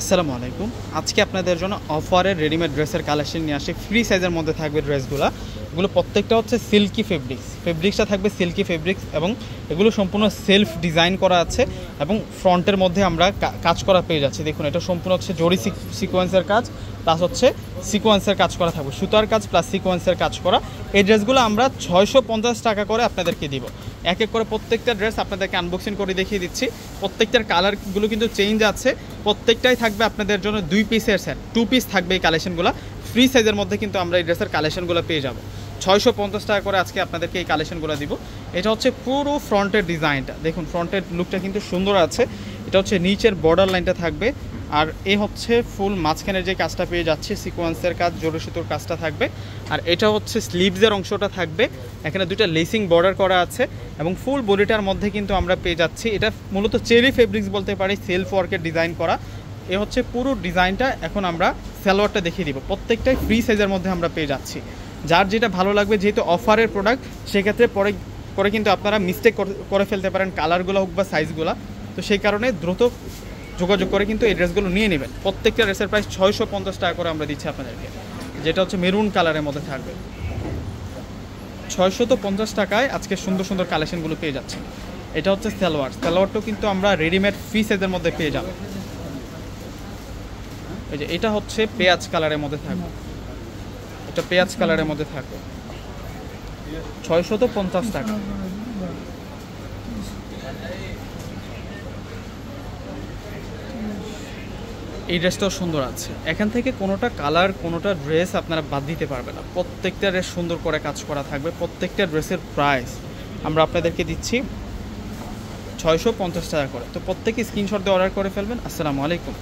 আসসালামু আলাইকুম। আজকে আপনাদের জন্য অফারের রেডিমেড ড্রেসের কালেকশন নিয়ে আসি। ফ্রি সাইজের মধ্যে থাকবে ড্রেসগুলো। এগুলো প্রত্যেকটা হচ্ছে সিল্কি ফেব্রিক্সটা থাকবে সিল্কি ফেব্রিক্স এবং এগুলো সম্পূর্ণ সেলফ ডিজাইন করা আছে এবং ফ্রন্টের মধ্যে আমরা কাজ করা পেয়ে যাচ্ছি। দেখুন, এটা সম্পূর্ণ হচ্ছে জরি সিকোয়েন্সের কাজ প্লাস হচ্ছে সিকোয়েন্সের কাজ করা থাকবে, সুতার কাজ প্লাস সিকোয়েন্সের কাজ করা। এই ড্রেসগুলো আমরা 650 টাকা করে আপনাদেরকে দিব। এক এক করে প্রত্যেকটা ড্রেস আপনাদেরকে আনবক্সিং করে দেখিয়ে দিচ্ছি। প্রত্যেকটার কালারগুলো কিন্তু চেঞ্জ আছে, প্রত্যেকটাই থাকবে আপনাদের জন্য 2 পিসের সেট, 2 পিস থাকবে এই কালেকশনগুলো। ফ্রি সাইজের মধ্যে কিন্তু আমরা এই ড্রেসের কালেকশনগুলো পেয়ে যাব 650 টাকা করে। আজকে আপনাদেরকে এই কালেকশনগুলো দিব। এটা হচ্ছে পুরো ফ্রন্টের ডিজাইনটা, দেখুন ফ্রন্টের লুকটা কিন্তু সুন্দর আছে। এটা হচ্ছে নিচের বর্ডার লাইনটা থাকবে, আর এ হচ্ছে ফুল মাঝখানের যে কাজটা পেয়ে যাচ্ছে সিকোয়েন্সের কাজ, জরি সুতোর কাজটা থাকবে। আর এটা হচ্ছে স্লিভসের অংশটা থাকবে, এখানে দুটো লেসিং বর্ডার করা আছে এবং ফুল বডিটার মধ্যে কিন্তু আমরা পেয়ে যাচ্ছি। এটা মূলত চেরি ফেব্রিক্স বলতে পারি, সেলফ ওয়ার্কের ডিজাইন করা। এ হচ্ছে পুরো ডিজাইনটা। এখন আমরা সালোয়ারটা দেখিয়ে দিব। প্রত্যেকটাই ফ্রি সাইজের মধ্যে আমরা পেয়ে যাচ্ছি। যার যেটা ভালো লাগবে, যেহেতু অফারের প্রোডাক্ট, সেক্ষেত্রে পরে কিন্তু আপনারা মিস্টেক করে ফেলতে পারেন কালারগুলো হোক বা সাইজগুলো। তো সেই কারণে দ্রুত যোগাযোগ করে কিন্তু এই ড্রেসগুলো নিয়ে নেবেন। প্রত্যেকটা ড্রেসের প্রাইস 650 টাকা করে আমরা দিচ্ছি আপনাদেরকে, যেটা হচ্ছে মেরুন কালারের মধ্যে থাকবে। 650 টাকায় আজকে সুন্দর সুন্দর কালেকশনগুলো পেয়ে যাচ্ছে। এটা হচ্ছে সালোয়ারটাও কিন্তু আমরা রেডিমেড ফ্রি সাইজের মধ্যে পেয়ে যাব। এই যে এটা হচ্ছে পেঁয়াজ কালারের মধ্যে থাকবে, এটা পেঁয়াজ কালারের মধ্যে থাকবে 650 টাকা। এই ড্রেসটাও সুন্দর আছে। এখান থেকে কোনোটা কালার কোনোটা ড্রেস আপনারা বাদ দিতে পারবেন না। প্রত্যেকটা ড্রেস সুন্দর করে কাজ করা থাকবে। প্রত্যেকটা ড্রেসের প্রাইস আমরা আপনাদেরকে দিচ্ছি 650 টাকা করে। তো প্রত্যেকে স্ক্রিনশট দিয়ে অর্ডার করে ফেলবেন। আসসালামু আলাইকুম।